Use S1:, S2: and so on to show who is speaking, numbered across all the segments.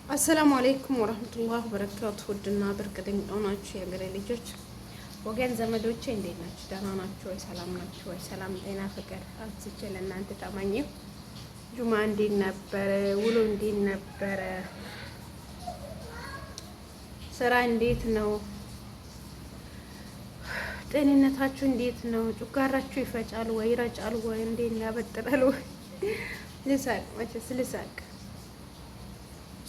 S1: አሰላሙ አለይኩም ወራህመቱላሂ ወበረካቱ። ውድና ብርቅድኝ ሆናችሁ የሀገሬ ልጆች ወገን ዘመዶቼ እንዴት ናችሁ? ደህና ናችሁ ወይ? ሰላም ናችሁ ወይ? ሰላም ጤና ፍቅር አብዝቼ ለእናንተ ታማኝ። ጁማ እንዴት ነበረ? ውሎ እንዴት ነበረ? ስራ እንዴት ነው? ጤንነታችሁ እንዴት ነው? ጩጋራችሁ ይፈጫል ወይ ይረጫል ወይ እንዴት ያበጥራል ወይ? ልሳቅ መቼስ ልሳቅ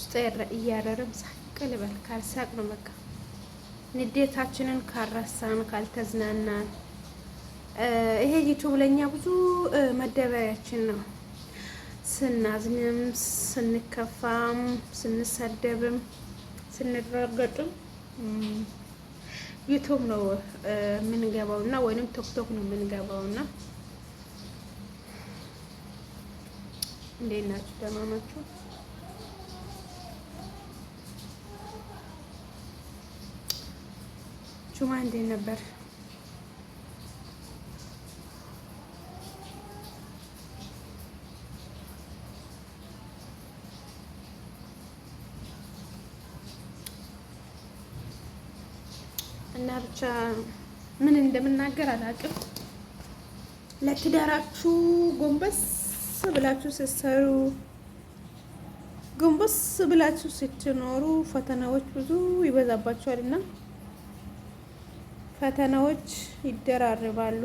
S1: ስጠራ እያረረም ሳቅ ልበል። ካልሳቅ ነው በቃ ንዴታችንን ካልረሳን ካልተዝናናን። ይሄ ዩቲዩብ ለኛ ብዙ መደበሪያችን ነው። ስናዝንም ስንከፋም ስንሰደብም ስንረገጥም ዩቲዩብ ነው የምንገባውና ወይንም ቲክቶክ ነው የምንገባውና እንዴት ናችሁ? ደህና ናችሁ? ጁማ እንዴት ነበር? እና ብቻ ምን እንደምናገር አላውቅም። ለትዳራችሁ ጎንበስ ብላችሁ ስትሰሩ፣ ጎንበስ ብላችሁ ስትኖሩ ፈተናዎች ብዙ ይበዛባችኋልና ፈተናዎች ይደራረባሉ።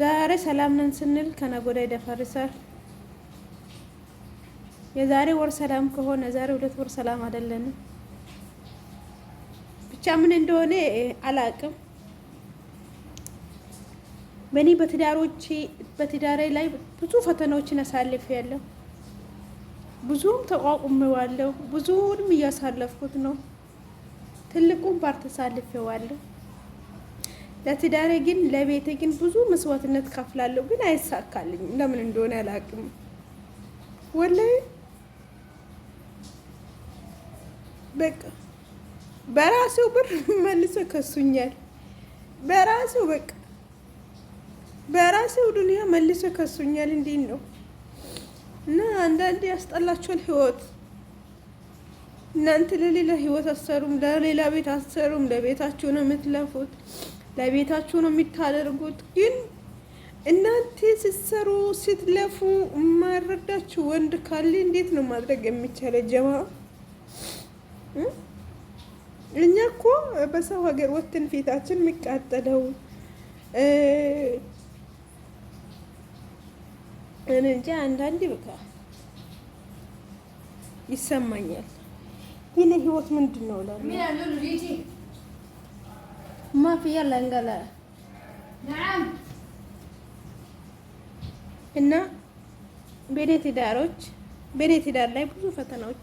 S1: ዛሬ ሰላም ነን ስንል ከነገ ወዲያ ይደፈርሳል። የዛሬ ወር ሰላም ከሆነ ዛሬ 2 ወር ሰላም አይደለንም። ብቻ ምን እንደሆነ አላቅም። በእኔ በትዳሬ ላይ ብዙ ፈተናዎችን አሳልፌያለሁ። ብዙም ተቋቁሜዋለሁ። ብዙንም እያሳለፍኩት ነው። ትልቁን ፓርት አሳልፌዋለሁ። ለትዳሬ ግን ለቤቴ ግን ብዙ መስዋዕትነት ከፍላለሁ፣ ግን አይሳካልኝም። ለምን እንደሆነ አላውቅም። ወላሂ በቃ በራሴው ብር መልሶ ከሱኛል። በራሴው ዱንያ መልሶ ከሱኛል። እንዴት ነው? እና አንዳንዴ ያስጠላችኋል ህይወት። እናንተ ለሌላ ህይወት አሰሩም፣ ለሌላ ቤት አሰሩም። ለቤታችሁ ነው የምትለፉት፣ ለቤታችሁ ነው የምታደርጉት። ግን እናንተ ስትሰሩ ስትለፉ የማይረዳችሁ ወንድ ካለ እንዴት ነው ማድረግ የሚቻለው? ጀማ እኛ እኮ በሰው ሀገር ወጥተን ፊታችን የሚቃጠለው እንጂ አንዳንዴ በቃ ይሰማኛል። ይሄ ህይወት ምንድነው? ማፊያ ለንገላ እና በኔ ትዳር ላይ ብዙ ፈተናዎች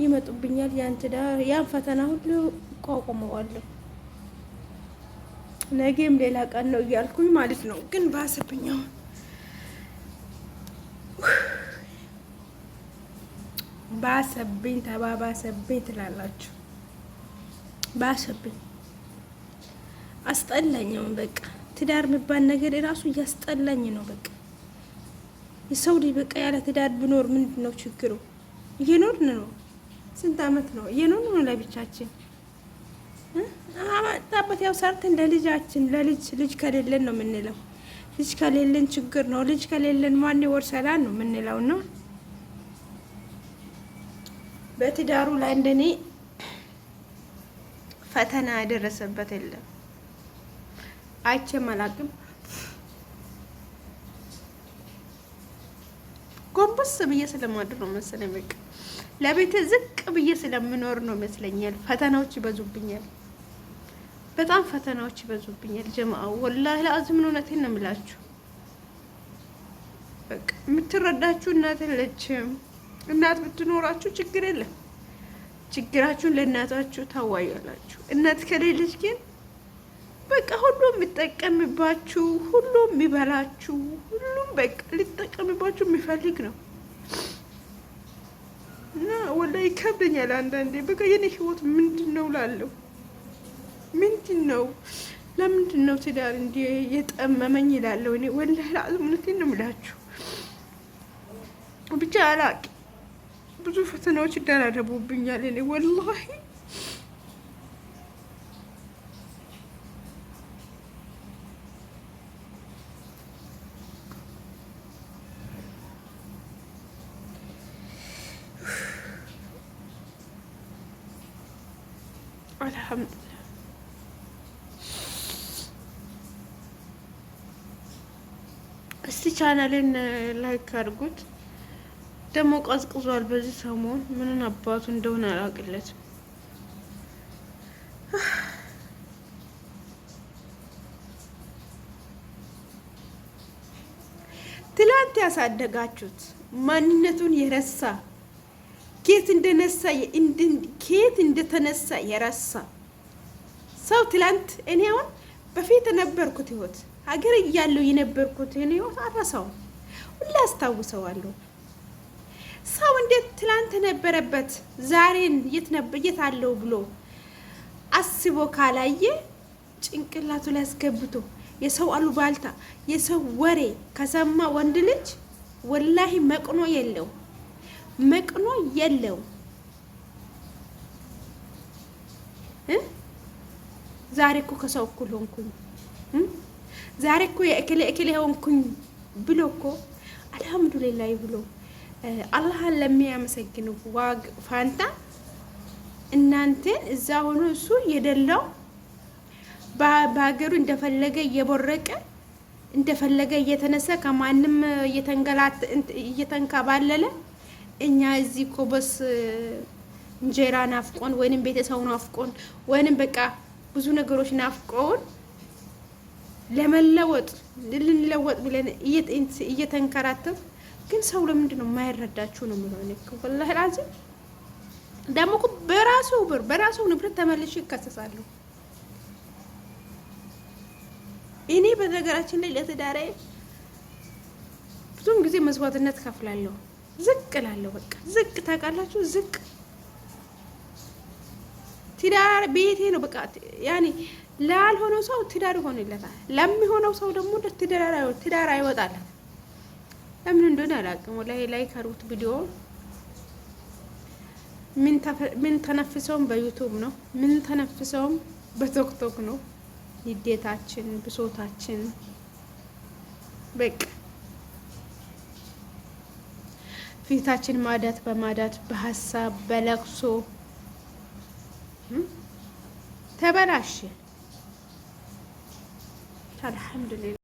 S1: ይመጡብኛል። ያን ፈተና ሁሉ እቋቁመዋለሁ። ነገም ሌላ ቀን ነው እያልኩኝ ማለት ነው። ግን ባሰብኛው ባሰብኝ ተባባሰብኝ ትላላችሁ። ባሰብኝ አስጠላኝም። በቃ ትዳር የሚባል ነገር የራሱ እያስጠላኝ ነው። በቃ የሰው ልጅ በቃ ያለ ትዳር ብኖር ምንድን ነው ችግሩ? እየኖርን ነው። ስንት አመት ነው እየኖርን ነው ለብቻችን። አመጣበት ያው ሰርተን ለልጃችን ልጅ ከሌለን ነው የምንለው። ልጅ ከሌለን ችግር ነው። ልጅ ከሌለን ማን ይወርሰላል ነው የምንለው ነው። በትዳሩ ላይ እንደኔ ፈተና ያደረሰበት የለም። አይቼም አላቅም። ጎንበስ ብዬ ስለማድር ነው መሰለኝ። በቃ ለቤቴ ዝቅ ብዬ ስለምኖር ነው ይመስለኛል። ፈተናዎች ይበዙብኛል። በጣም ፈተናዎች ይበዙብኛል። ጀማአ ወላሂ ለአዝም እውነቴን ነው የምላችሁ። በቃ የምትረዳችሁ እናት የለችም። እናት ብትኖራችሁ ችግር የለም። ችግራችሁን ለእናታችሁ ታዋያላችሁ። እናት ከሌለች ግን በቃ ሁሉም የሚጠቀምባችሁ፣ ሁሉም የሚበላችሁ፣ ሁሉም በቃ ሊጠቀምባችሁ የሚፈልግ ነው እና ወላሂ ይከብደኛል አንዳንዴ። በቃ የኔ ህይወት ምንድን ነው ላለው ምንድን ነው? ለምንድን ነው ትዳር እንዲ የጠመመኝ ይላለሁ እኔ ወላሂ ለአዝም እውነቴን ነው የምላችሁ። ብቻ አላቅም ብዙ ፈተናዎች ይደራረቡብኛል እኔ ወላሂ አልሐምዱሊላህ። እስቲ ቻናሌን ላይክ አድርጉት። ደግሞ ቀዝቅዟል በዚህ ሰሞን ምን አባቱ እንደሆነ አላውቅለትም። ትላንት ያሳደጋችሁት ማንነቱን የረሳ ኬት እንደተነሳ የረሳ ሰው ትላንት እኔ አሁን በፊት የነበርኩት ህይወት ሀገር እያለሁ የነበርኩት ህይወት አረሳው ሁሌ አስታውሰዋለሁ። ሰው እንዴት ትላንት ነበረበት ዛሬን የት አለው ብሎ አስቦ ካላየ ጭንቅላቱ ላይ አስገብቶ የሰው አሉባልታ የሰው ወሬ ከሰማ ወንድ ልጅ ወላሂ መቅኖ የለው። ዛሬ እኮ ከሰው እኩል ሆንኩኝ፣ ዛሬ እኮ የእክሌ ሆንኩኝ ብሎ እኮ አልሐምዱሊላህ ብሎ አላህን ለሚያመሰግኑ ዋግ ፋንታ እናንተን እዛ ሆኖ እሱ የደላው በሀገሩ እንደፈለገ እየቦረቀ እንደፈለገ እየተነሳ ከማንም እየተንከባለለ እኛ እዚህ እኮ በስ እንጀራ ናፍቆን ወይንም ቤተሰቡ ናፍቆን ወይንም በቃ ብዙ ነገሮች ናፍቆን ልንለወጥ ብለን እየተንከራተት ግን ሰው ለምንድን ነው የማይረዳችሁ ነው የሚሆነው? ወላሂ ላዚም ደግሞ እኮ በራሱ ንብረት ተመልሼ ይከሰሳሉ። እኔ በነገራችን ላይ ለትዳሬ ብዙም ጊዜ መስዋዕትነት ከፍላለሁ። ዝቅ እላለሁ። በቃ ዝቅ ታውቃላችሁ፣ ዝቅ ትዳር ቤቴ ነው። በቃ ያኔ ላልሆነው ሰው ትዳር ይሆንለታል፣ ለሚሆነው ሰው ደግሞ ትዳር አይወጣለት። ለምን እንደሆነ አላውቅም። ወላሂ ላይ ካሩት ቪዲዮ ምን ተነፍሰውም በዩቲዩብ ነው፣ ምን ተነፍሰውም በቲክቶክ ነው። ንዴታችን፣ ብሶታችን በቃ ፊታችን ማዳት በማዳት በሀሳብ በለቅሶ ተበላሽ። አልሐምዱሊላህ